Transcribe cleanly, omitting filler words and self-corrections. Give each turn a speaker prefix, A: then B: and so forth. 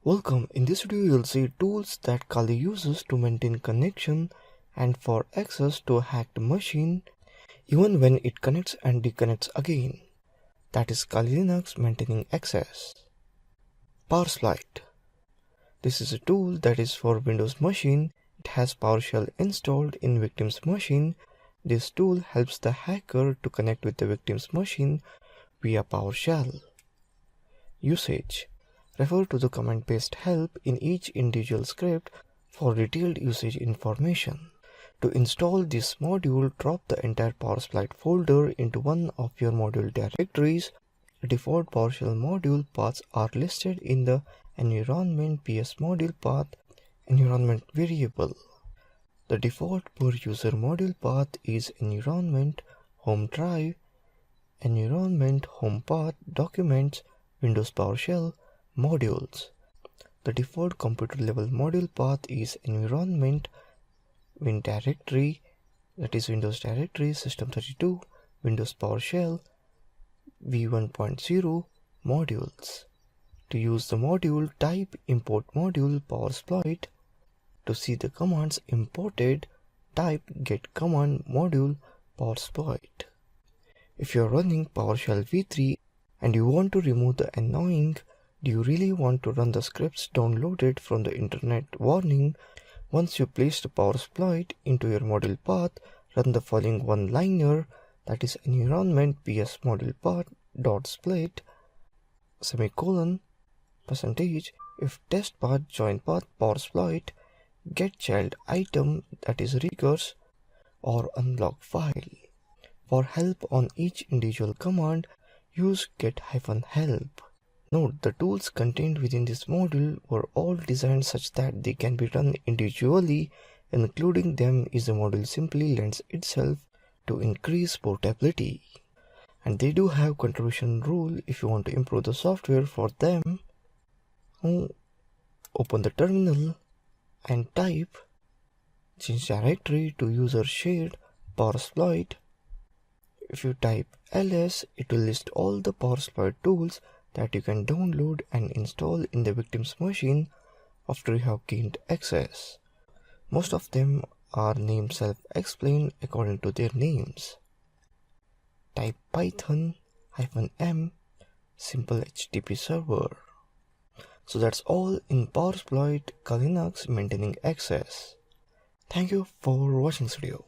A: Welcome. In this video you'll see tools that Kali uses to maintain connection and for access to a hacked machine even when it connects and disconnects again. That is Kali Linux maintaining access. Powersploit. This is a tool that is for Windows machine. It has PowerShell installed in victim's machine. This tool helps the hacker to connect with the victim's machine via PowerShell. Usage. Refer to the command-based help in each individual script for detailed usage information. To install this module, drop the entire Powersploit folder into one of your module directories. The default PowerShell module paths are listed in the environment ps module path environment variable. The default per user module path is environment home drive, environment home path, documents, Windows PowerShell, modules. The default computer level module path is environment win directory, that is Windows directory, system32, Windows PowerShell, v1.0, modules. To use the module, type import module Powersploit. To see the commands imported, type get command module Powersploit. If you are running PowerShell v3 and you want to remove the annoying "do you really want to run the scripts downloaded from the internet" warning, once you place the Powersploit into your module path, run the following one-liner, that is environment ps module path dot split semicolon percentage if test path join path Powersploit get child item, that is recurse or unblock file. For help on each individual command, use get-help. Note, the tools contained within this module were all designed such that they can be run individually. Including them is the module simply lends itself to increase portability. And they do have contribution rule if you want to improve the software for them. Open the terminal and type change directory to user shared Powersploit. If you type ls, it will list all the Powersploit tools that you can download and install in the victim's machine after you have gained access. Most of them are named self-explained according to their names. Type python-m simple HTTP server. So that's all in Powersploit Kali Linux maintaining access. Thank you for watching this video.